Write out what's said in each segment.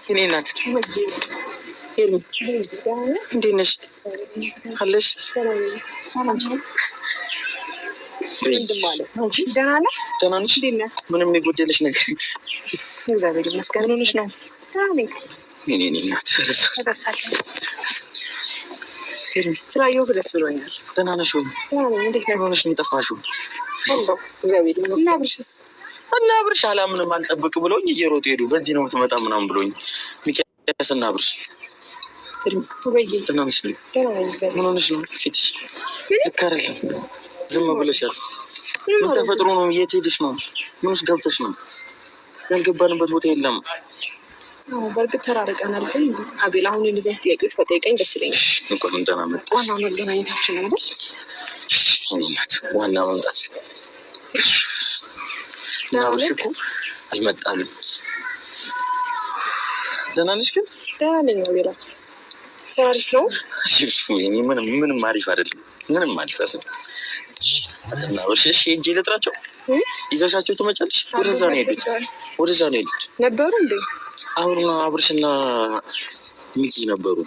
የኔ እናት ሄርሚ እንዴት ነሽ? አለሽ? ደህና ነሽ? ምንም የጎደለሽ ነገር? እግዚአብሔር ይመስገን። ምን ሆነሽ ነው? የኔ እናት ሄርሚ ስላየሁሽ ደስ ብሎኛል። ደህና ነሽ ወይ? ምን ሆነሽ ነው የጠፋሽው? እና አብርሽ አላምንም አልጠብቅ ብሎኝ እየሮጡ ሄዱ። በዚህ ነው የምትመጣ ምናምን ብሎኝ ሚኪያስ እና አብርሽ ደህና ነሽ? ምን ሆነሽ ነው? ፊትሽ ልክ አይደለም። ዝም ብለሻል። ምን ተፈጥሮ ነው? የት ሄድሽ ነው? ምን ውስጥ ገብተሽ ነው? ያልገባንበት ቦታ የለም። በእርግጥ ተራርቀናል፣ ግን አቤል አሁን እንደዚህ ጥያቄዎች በጠይቀኝ ደስ ይለኛል። እንኳን ደህና መጣሽ። ዋናው መገናኘታችን ነው አይደል? እናት ዋና መምጣት አብርሽ እኮ አልመጣልም። ደህና ነሽ ግን? ደህና ነኝ። አቤላ ስራ አሪፍ ነው? ምንም አሪፍ አይደለም። ምንም አሪፍ አይደለም። እና እሺ ሂጅ ልጥራቸው። ይዘሻቸው ትመጫለሽ? ወደዛ ነው የሄዱት ነበሩ እንዴ? አሁን አብርሽና ሚኪ ነበሩ።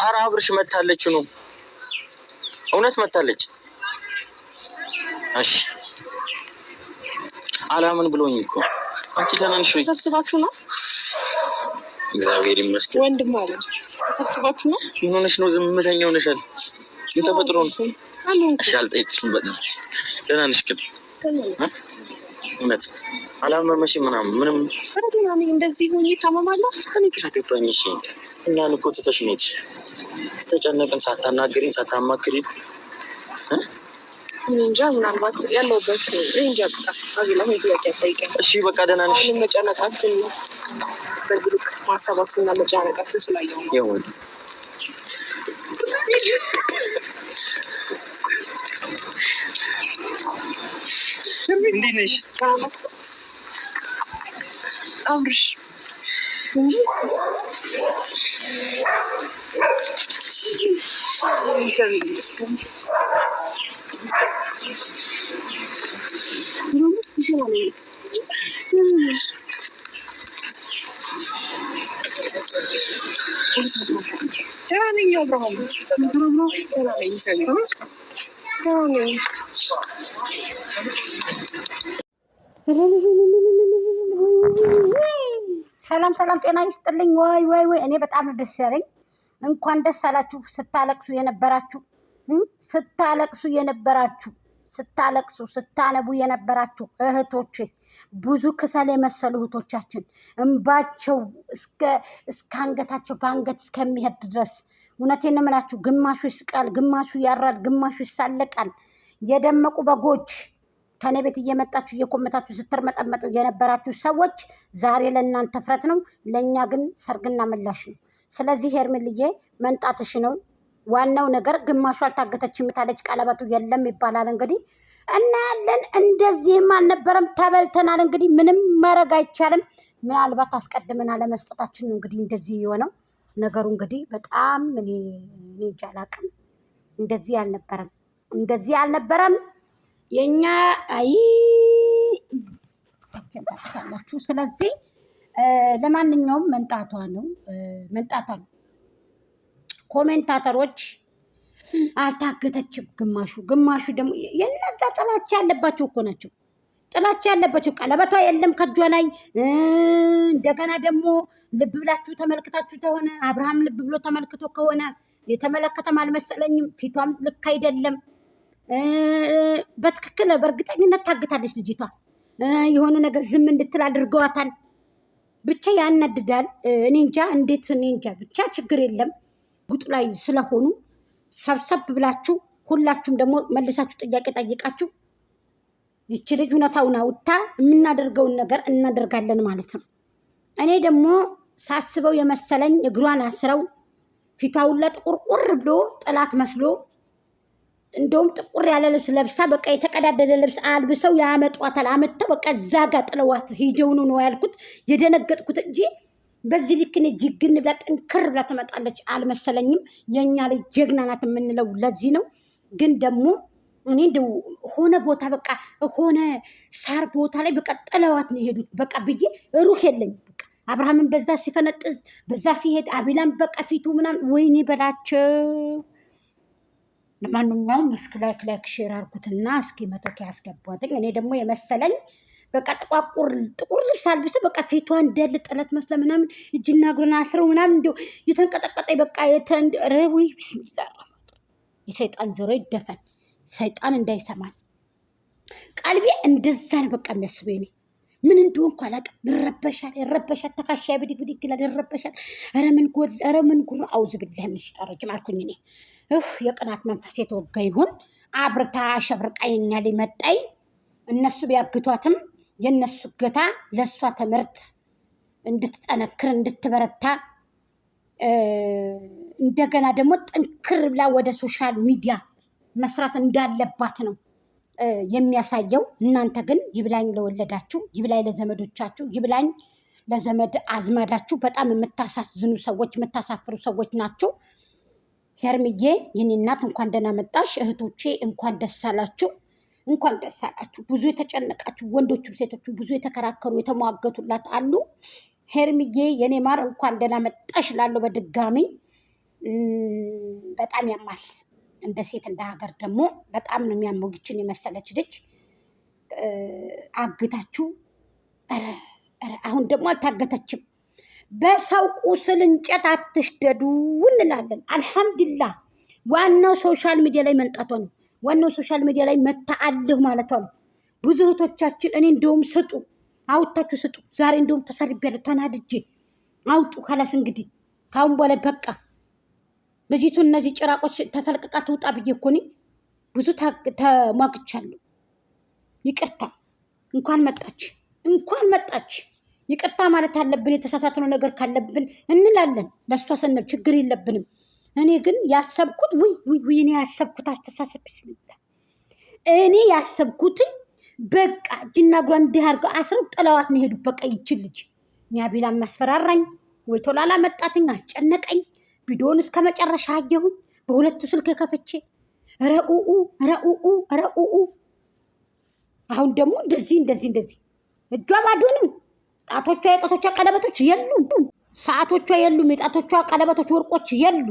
ኧረ አብርሽ መታለች ነው እውነት መታለች። እሺ አላምን ብሎኝ እኮ። አንቺ ደህና ነሽ ወይ? ተሰብስባችሁ ነው? እግዚአብሔር ይመስገን። ወንድም አለ ተሰብስባችሁ ነው? ምን ሆነሽ ነው? ዝምተኛ ሆነሻል። ምን ተፈጥሮ ነው? እሺ አልጠይቅሽም። በእናትሽ ደህና ነሽ ግን? እውነት አላመመሽም? ምንም ደህና ነኝ። እንደዚህ ሆኜ ታመማለሁ። እኔ ግራ ገባኝ። እሺ እና እኮ ትተሽ ነች ተጨነቅን። ሳታናግሪኝ ሳታማክሪኝ እንጃ። ምናልባት ያለሁበት እንጃ። በቃ አቤላ ሆይ ጥያቄ አትጠይቀኝ እሺ። በቃ ደህና ነሽ? አሁን መጨነቃችን በዚህ ልክ ማሰባችንና መጨነቃችን ስላየው ነው። ይሁን እንዴት ነሽ አብርሽ? ሰላም ጤና ይስጥልኝ። ወይ እኔ በጣም ደስ ያለኝ። እንኳን ደስ አላችሁ ስታለቅሱ ስታነቡ የነበራችሁ እህቶቼ፣ ብዙ ክሰል የመሰሉ እህቶቻችን እንባቸው እስከ አንገታቸው በአንገት እስከሚሄድ ድረስ እውነቴን ነው የምላችሁ። ግማሹ ይስቃል፣ ግማሹ ያራል፣ ግማሹ ይሳለቃል። የደመቁ በጎች ከኔ ቤት እየመጣችሁ እየኮመታችሁ ስትርመጠመጡ የነበራችሁ ሰዎች ዛሬ ለእናንተ ፍረት ነው፣ ለእኛ ግን ሰርግና ምላሽ ነው። ስለዚህ ሄርሜልዬ መንጣትሽ ነው ዋናው ነገር። ግማሹ አልታገተችም ታለች፣ ቀለበቱ የለም ይባላል። እንግዲህ እናያለን። እንደዚህም አልነበረም፣ ተበልተናል። እንግዲህ ምንም ማድረግ አይቻልም። ምናልባት አስቀድመን አለመስጠታችን ነው እንግዲህ እንደዚህ የሆነው ነገሩ። እንግዲህ በጣም እኔ እንጃ አላቅም። እንደዚህ አልነበረም የኛ ታላችሁ። ስለዚህ ለማንኛውም መንጣቷ ነው። ኮሜንታተሮች አልታገተችም፣ ግማሹ ደግሞ የነዛ ጥላቻ ያለባቸው እኮ ናቸው። ጥላቻ ያለባቸው ቀለበቷ የለም ከእጇ ላይ። እንደገና ደግሞ ልብ ብላችሁ ተመልክታችሁ ከሆነ አብርሃም ልብ ብሎ ተመልክቶ ከሆነ የተመለከተም አልመሰለኝም። ፊቷም ልክ አይደለም። በትክክል በእርግጠኝነት ታግታለች ልጅቷ። የሆነ ነገር ዝም እንድትል አድርገዋታል። ብቻ ያናድዳል። እኔ እንጃ ብቻ ችግር የለም። ጉጥ ላይ ስለሆኑ ሰብሰብ ብላችሁ ሁላችሁም ደግሞ መልሳችሁ ጥያቄ ጠይቃችሁ ይቺ ልጅ እውነታውን አውጥታ የምናደርገውን ነገር እናደርጋለን ማለት ነው። እኔ ደግሞ ሳስበው የመሰለኝ እግሯን አስረው ፊቷውን ለጥቁርቁር ብሎ ጥላት መስሎ እንደውም ጥቁር ያለ ልብስ ለብሳ በቃ የተቀዳደደ ልብስ አልብሰው ያመጧታል። አመጣው በቃ እዛ ጋር ጥለዋት ሂደውኑ ነው ያልኩት የደነገጥኩት እንጂ በዚህ ልክ እኔ ጅግን ብላ ጥንክር ብላ ትመጣለች አልመሰለኝም። የኛ ላይ ጀግና ናት የምንለው ለዚህ ነው። ግን ደግሞ እኔ እንደው ሆነ ቦታ በቃ ሆነ ሳር ቦታ ላይ በቃ ጥለዋት ነው የሄዱት። በቃ ብዬ ሩህ የለኝም። በቃ አብርሃምን በዛ ሲፈነጥዝ በዛ ሲሄድ አቢላም በቃ ፊቱ ምናምን ወይኔ በላቸው። ለማንኛውም እስኪ ላይክ ሼር አድርጉትና እስኪ 100K ያስገቧትኝ። እኔ ደግሞ የመሰለኝ በቃ ጥቁር ልብስ አልብሰ በቃ ፊቷ እንደል ጥለት መስለ ምናምን እጅና እግሩን አስረው ምናምን እንደው የተንቀጠቀጠ በቃ ረዊ ቢስሚላህ የሰይጣን ጆሮ ይደፈን፣ ሰይጣን እንዳይሰማል። ቀልቤ እንደዛ ነው በቃ የሚያስበው። እኔ ምን እንደሆንኩ አላውቅም። ይረበሻል፣ ተካሻ ብድግ ይላል፣ ይረበሻል። ኧረ ምን ጉር አውዝ ብለህ ምሽጠረጅ ማልኩኝ። እኔ የቅናት መንፈስ የተወጋ ይሁን። አብርታ አሸብርቃኛል መጣይ። እነሱ ቢያግቷትም የነሱ ገታ ለሷ ትምህርት እንድትጠነክር እንድትበረታ እንደገና ደግሞ ጥንክር ብላ ወደ ሶሻል ሚዲያ መስራት እንዳለባት ነው የሚያሳየው። እናንተ ግን ይብላኝ ለወለዳችሁ፣ ይብላኝ ለዘመዶቻችሁ፣ ይብላኝ ለዘመድ አዝማዳችሁ በጣም የምታሳዝኑ ሰዎች፣ የምታሳፍሩ ሰዎች ናቸው። ሄርምዬ የኔ እናት እንኳን ደህና መጣሽ። እህቶቼ እንኳን ደስ አላችሁ፣ እንኳን ደስ አላችሁ። ብዙ የተጨነቃችሁ ወንዶቹም ሴቶቹም ብዙ የተከራከሩ የተሟገቱላት አሉ። ሄርምዬ የኔ ማር እንኳን ደህና መጣሽ እላለሁ በድጋሚ። በጣም ያማል። እንደ ሴት እንደ ሀገር ደግሞ በጣም ነው የሚያመው። ይችን የመሰለች ልጅ አግታችሁ። አሁን ደግሞ አልታገተችም። በሰው ቁስል እንጨት አትሽደዱ እንላለን። አልሐምዱሊላህ ዋናው ሶሻል ሚዲያ ላይ መንጣቷ ነው። ዋናው ሶሻል ሚዲያ ላይ መታአልህ ማለቷ ነው። ብዙ እህቶቻችን እኔ እንደውም ስጡ አውጣችሁ ስጡ። ዛሬ እንደውም ተሰርቤያለሁ ተናድጄ። አውጡ ካላስ እንግዲህ ካሁን በኋላ በቃ ልጅቱ እነዚህ ጭራቆች ተፈልቅቃ ትውጣ ብዬ እኮ እኔ ብዙ ተሟግቻለሁ። ይቅርታ እንኳን መጣች። ይቅርታ ማለት አለብን። የተሳሳትነው ነገር ካለብን እንላለን። ለእሷ ስንል ችግር የለብንም። እኔ ግን ያሰብኩት ውይ እኔ ያሰብኩት አስተሳሰብ ቢስሚላ እኔ ያሰብኩትኝ በቃ እጅና እግሯን እንዲህ አድርገው አስረው ጥለዋት ነው የሄዱት። በቃ ይችል ልጅ ኒያቢላ ማስፈራራኝ ወይ ቶላላ መጣትኝ አስጨነቀኝ። ቪዲዮውን እስከ መጨረሻ አየሁኝ በሁለቱ ስልክ ከፍቼ ረኡኡ። አሁን ደግሞ እንደዚህ እጇ ባዶ ነው። ጣቶቿ የጣቶቿ ቀለበቶች የሉም። ሰዓቶቿ የሉም። የጣቶቿ ቀለበቶች ወርቆች የሉ።